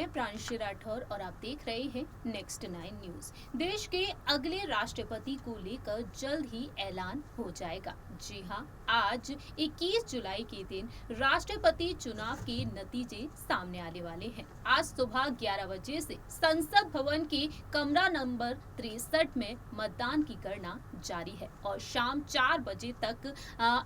मैं प्रांशी राठौर और आप देख रहे हैं नेक्स्ट 9 न्यूज। देश के अगले राष्ट्रपति को लेकर जल्द ही ऐलान हो जाएगा। जी हां, आज 21 जुलाई के दिन राष्ट्रपति चुनाव के नतीजे सामने आने वाले हैं। आज सुबह 11 बजे से संसद भवन के कमरा नंबर 63 में मतदान की गणना जारी है और शाम 4 बजे तक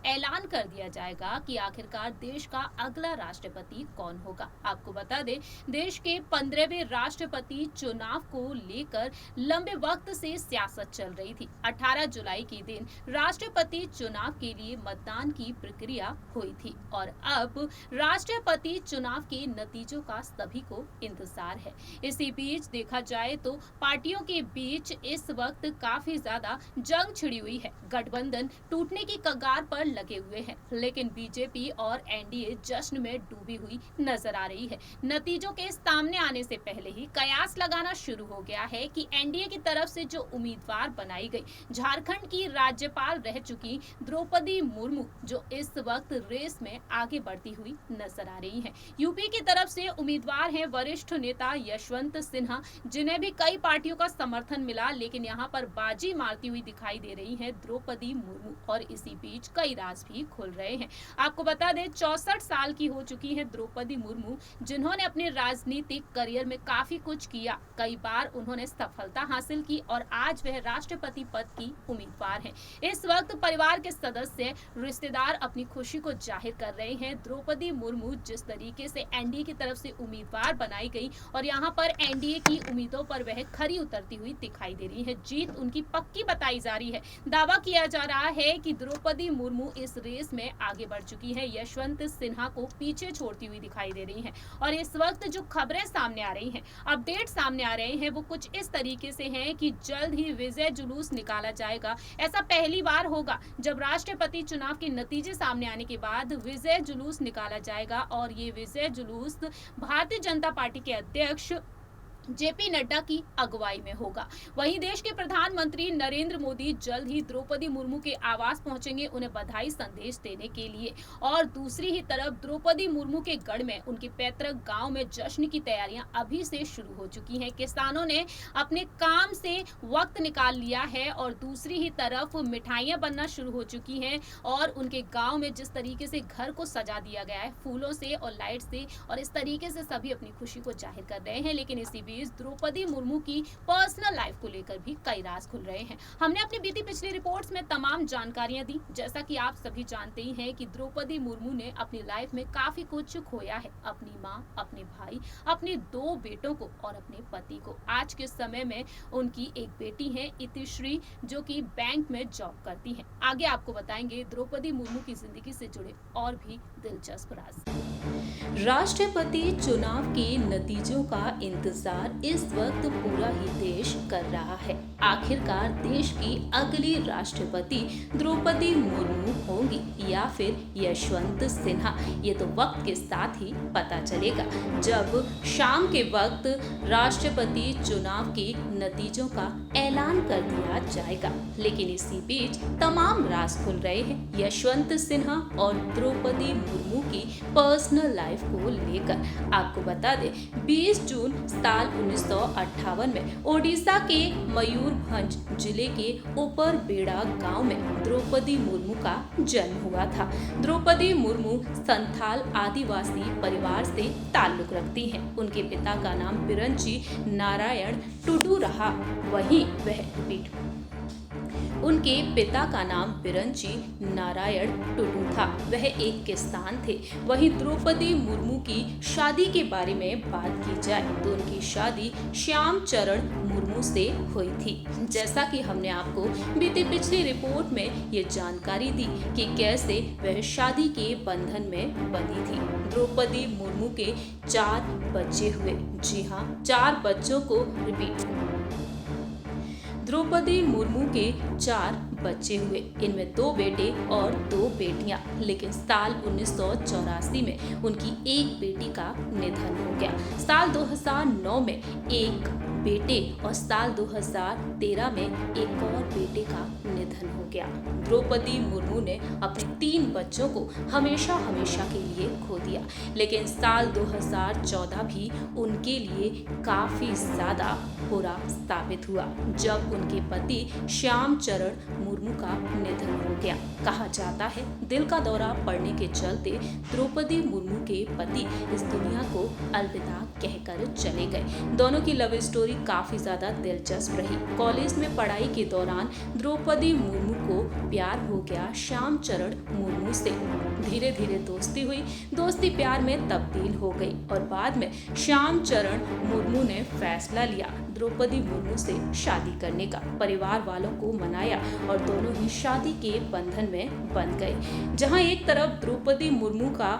ऐलान कर दिया जाएगा कि आखिरकार देश का अगला राष्ट्रपति कौन होगा। आपको बता दें, देश के 15वें राष्ट्रपति चुनाव को लेकर लंबे वक्त से सियासत चल रही थी। 18 जुलाई के दिन राष्ट्रपति चुनाव के लिए मतदान की प्रक्रिया हुई थी और अब राष्ट्रपति चुनाव के नतीजों का सभी को इंतजार है। इसी बीच देखा जाए तो पार्टियों के बीच इस वक्त काफी ज्यादा जंग छिड़ी हुई है। गठबंधन टूटने की कगार पर लगे हुए हैं, लेकिन बीजेपी और एनडीए जश्न में डूबी हुई नजर आ रही है। नतीजों के सामने आने से पहले ही कयास लगाना शुरू हो गया है कि एनडीए की तरफ से जो उम्मीदवार बनाई गई झारखंड की राज्यपाल रह चुकी द्रौपदी मुर्मू, जो इस वक्त रेस में आगे बढ़ती हुई नजर आ रही हैं। यूपी की तरफ से उम्मीदवार हैं वरिष्ठ नेता यशवंत सिन्हा, जिन्हें भी कई पार्टियों का समर्थन मिला, लेकिन यहाँ पर बाजी मारती हुई दिखाई दे रही है द्रौपदी मुर्मू। और इसी बीच कई राज भी खुल रहे हैं। आपको बता दें, 64 साल की हो चुकी है द्रौपदी मुर्मू, जिन्होंने अपने राजनीतिक करियर में काफी कुछ किया। कई बार उन्होंने सफलता हासिल की और आज वह राष्ट्रपति पद की उम्मीदवार हैं। इस वक्त परिवार के सदस्य, रिश्तेदार अपनी खुशी को जाहिर कर रहे हैं। द्रौपदी मुर्मू जिस तरीके से एनडीए की तरफ से उम्मीदवार बनाई गई और यहाँ पर एनडीए की उम्मीदों पर वह खरी उतरती हुई दिखाई दे रही है। जीत उनकी पक्की बताई जा रही है। दावा किया जा रहा है कि द्रौपदी मुर्मू इस रेस में आगे बढ़ चुकी है, यशवंत सिन्हा को पीछे छोड़ती हुई दिखाई दे रही है। और इस वक्त जो खबरें सामने आ रही हैं, अपडेट सामने आ रहे हैं, वो कुछ इस तरीके से हैं कि जल्द ही विजय जुलूस निकाला जाएगा। ऐसा पहली बार होगा जब राष्ट्रपति चुनाव के नतीजे सामने आने के बाद विजय जुलूस निकाला जाएगा और ये विजय जुलूस भारतीय जनता पार्टी के अध्यक्ष जेपी नड्डा की अगुवाई में होगा। वहीं देश के प्रधानमंत्री नरेंद्र मोदी जल्द ही द्रौपदी मुर्मू के आवास पहुंचेंगे उन्हें बधाई संदेश देने के लिए। और दूसरी ही तरफ द्रौपदी मुर्मू के गढ़ में उनके पैतृक गांव में जश्न की तैयारियां अभी से शुरू हो चुकी हैं। किसानों ने अपने काम से वक्त निकाल लिया है और दूसरी ही तरफ मिठाइयां बनना शुरू हो चुकी हैं और उनके गाँव में जिस तरीके से घर को सजा दिया गया है फूलों से और लाइट से, और इस तरीके से सभी अपनी खुशी को जाहिर कर रहे हैं। लेकिन इसी द्रौपदी मुर्मू की पर्सनल लाइफ को लेकर भी कई राज खुल रहे हैं। हमने अपनी बीती पिछली रिपोर्ट्स में तमाम जानकारियां दी। जैसा कि आप सभी जानते ही हैं कि द्रौपदी मुर्मू ने अपनी लाइफ में काफी कुछ खोया है, अपनी माँ, अपने भाई, अपने 2 बेटों को और अपने पति को। आज के समय में उनकी एक बेटी है इतिश्री, जो कि बैंक में जॉब करती है। आगे आपको बताएंगे द्रौपदी मुर्मू की जिंदगी से जुड़े और भी दिलचस्प राज। राष्ट्रपति चुनाव के नतीजों का इंतजार इस वक्त पूरा ही देश कर रहा है। आखिरकार देश की अगली राष्ट्रपति द्रौपदी मुर्मू होंगी या फिर यशवंत सिन्हा, ये तो वक्त के साथ ही पता चलेगा, जब शाम के वक्त राष्ट्रपति चुनाव के नतीजों का ऐलान कर दिया जाएगा। लेकिन इसी बीच तमाम राज खुल रहे हैं यशवंत सिन्हा और द्रौपदी मुर्मू की पर्सनल लाइफ को लेकर। आपको बता दें, 20 जून साल 1958 में ओडिशा के मयूरभंज जिले के ऊपर बेड़ा गांव में द्रौपदी मुर्मू का जन्म हुआ था। द्रौपदी मुर्मू संथाल आदिवासी परिवार से ताल्लुक रखती हैं। उनके पिता का नाम बिरंची नारायण टुडू रहा। वहीं उनके पिता का नाम बिरंची नारायण टुडू था, वह एक किसान थे। वहीं द्रौपदी मुर्मू की शादी के बारे में बात की जाए तो उनकी शादी श्याम चरण मुर्मू से हुई थी। जैसा कि हमने आपको बीती पिछली रिपोर्ट में ये जानकारी दी कि कैसे वह शादी के बंधन में बंधी थी। द्रौपदी मुर्मू के 4 बच्चे हुए। जी हाँ, 4 बच्चों को द्रौपदी मुर्मू के 4 बच्चे हुए। इनमें 2 बेटे और 2 बेटियां। लेकिन साल 1984 में उनकी एक बेटी का निधन हो गया। साल 2009 में एक बेटे और साल 2013 में एक और बेटे का निधन हो गया। द्रौपदी मुर्मू ने अपने 3 बच्चों को हमेशा हमेशा के लिए खो दिया, लेकिन साल 2014 भी उनके लिए काफी ज्यादा बुरा साबित हुआ जब उनके पति श्याम चरण मुर्मू का निधन हो गया। कहा जाता है दिल का दौरा पड़ने के चलते द्रौपदी मुर्मू के पति इस दुनिया को अलविदा कहकर चले गए। दोनों की लव स्टोरी काफी ज्यादा दिलचस्प रही। कॉलेज में पढ़ाई के दौरान द्रौपदी मुर्मू को प्यार हो गया श्याम चरण मुर्मू से। धीरे धीरे दोस्ती हुई, दोस्ती प्यार में तब्दील हो गई और बाद में श्याम चरण मुर्मू ने फैसला लिया द्रौपदी मुर्मू से शादी करने का। परिवार वालों को मनाया और दोनों ही शादी के बंधन में बंध गए। जहां एक तरफ द्रौपदी मुर्मू का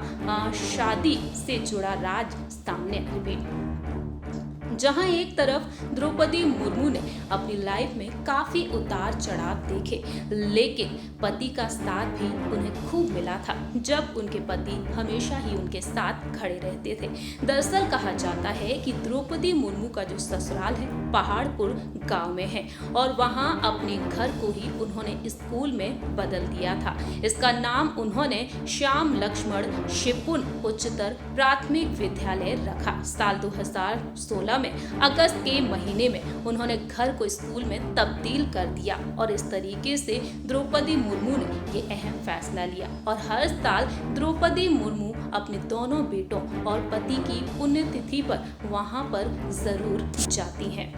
शादी से जुड़ा राज सामने जहां एक तरफ द्रौपदी मुर्मू ने अपनी लाइफ में काफी उतार चढ़ाव देखे, लेकिन पति का साथ भी उन्हें खूब मिला था जब उनके पति हमेशा ही उनके साथ खड़े रहते थे। दरअसल कहा जाता है कि द्रौपदी मुर्मू का जो ससुराल है पहाड़पुर गांव में है और वहां अपने घर को ही उन्होंने स्कूल में बदल दिया था। इसका नाम उन्होंने श्याम लक्ष्मण शिपुन उच्चतर प्राथमिक विद्यालय रखा। साल 2016 में अगस्त के महीने में उन्होंने घर को स्कूल में तब्दील कर दिया और इस तरीके से द्रौपदी मुर्मू ने ये अहम फैसला लिया और हर साल द्रौपदी मुर्मू अपने दोनों बेटों और पति की पुण्यतिथि पर वहां पर जरूर जाती हैं।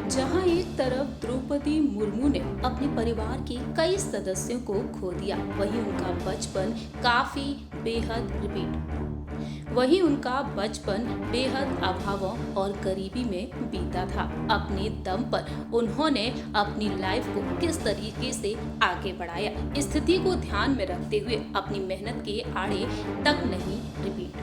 जहां एक तरफ द्रौपदी मुर्मू ने अपने परिवार के कई सदस्यों को खो दिया, वहीं उनका बचपन बेहद अभावों और गरीबी में बीता था। अपने दम पर उन्होंने अपनी लाइफ को किस तरीके से आगे बढ़ाया, स्थिति को ध्यान में रखते हुए अपनी मेहनत के आड़े तक नहीं रिपीट।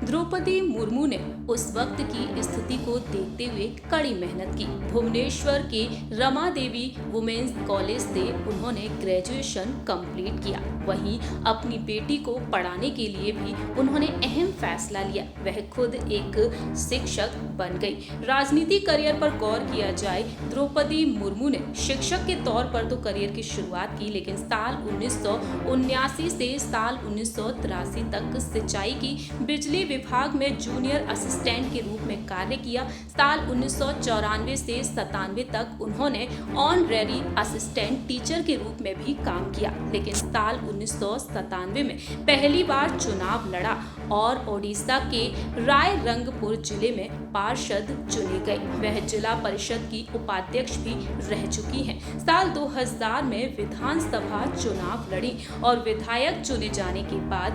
द्रौपदी मुर्मू ने उस वक्त की स्थिति को देखते हुए कड़ी मेहनत की। भुवनेश्वर के रमा देवी वुमेन्स कॉलेज से उन्होंने ग्रेजुएशन कंप्लीट किया। वहीं अपनी बेटी को पढ़ाने के लिए भी उन्होंने अहम फैसला लिया, वह खुद एक शिक्षक बन गई। राजनीति करियर पर गौर किया जाए, द्रौपदी मुर्मू ने शिक्षक के तौर पर तो करियर की शुरुआत की, लेकिन साल 1979 से साल 1983 तक सिंचाई की बिजली विभाग में जूनियर असिस्टेंट के रूप में कार्य किया। साल 1994 से 97 तक उन्होंने ऑनरेरी असिस्टेंट टीचर के रूप में भी काम किया, लेकिन साल 1997 में पहली बार चुनाव लड़ा और ओडिशा के रायरंगपुर जिले में पार्षद चुनी गई। वह जिला परिषद की उपाध्यक्ष भी रह चुकी हैं। साल 2000 में विधानसभा चुनाव लड़ी और विधायक चुने जाने के बाद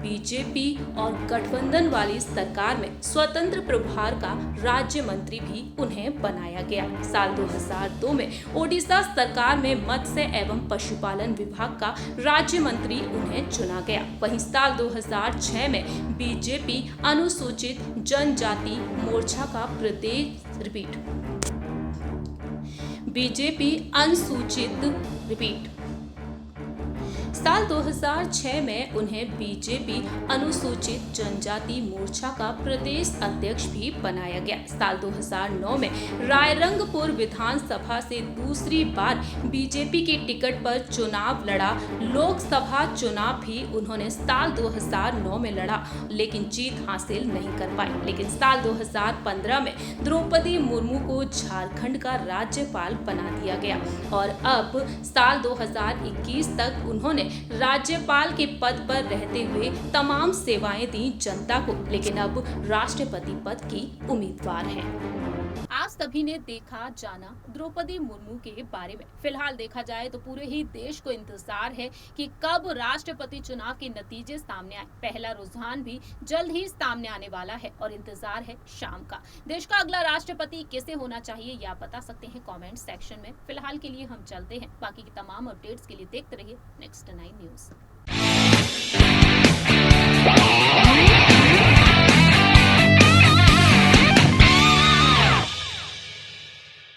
बीजेपी और गठबंधन वाली सरकार में स्वतंत्र प्रभार का राज्य मंत्री भी उन्हें बनाया गया। साल 2002 में ओडिशा सरकार में मत्स्य एवं पशुपालन विभाग का राज्य मंत्री उन्हें चुना गया। वहीं साल 2006 में बीजेपी अनुसूचित जनजाति मोर्चा का साल 2006 में उन्हें बीजेपी अनुसूचित जनजाति मोर्चा का प्रदेश अध्यक्ष भी बनाया गया। साल 2009 में रायरंगपुर विधानसभा से दूसरी बार बीजेपी के टिकट पर चुनाव लड़ा। लोकसभा चुनाव भी उन्होंने साल 2009 में लड़ा, लेकिन जीत हासिल नहीं कर पाई। लेकिन साल 2015 में द्रौपदी मुर्मू को झारखंड का राज्यपाल बना दिया गया और अब साल 2021 तक उन्होंने राज्यपाल के पद पर रहते हुए तमाम सेवाएं दी जनता को, लेकिन अब राष्ट्रपति पद की उम्मीदवार हैं। आज सभी ने देखा जाना द्रौपदी मुर्मू के बारे में। फिलहाल देखा जाए तो पूरे ही देश को इंतजार है कि कब राष्ट्रपति चुनाव के नतीजे सामने आए। पहला रुझान भी जल्द ही सामने आने वाला है और इंतजार है शाम का। देश का अगला राष्ट्रपति किसे होना चाहिए या बता सकते हैं कमेंट सेक्शन में। फिलहाल के लिए हम चलते हैं, बाकी की तमाम अपडेट्स के लिए देखते रहिए नेक्स्ट 9 न्यूज।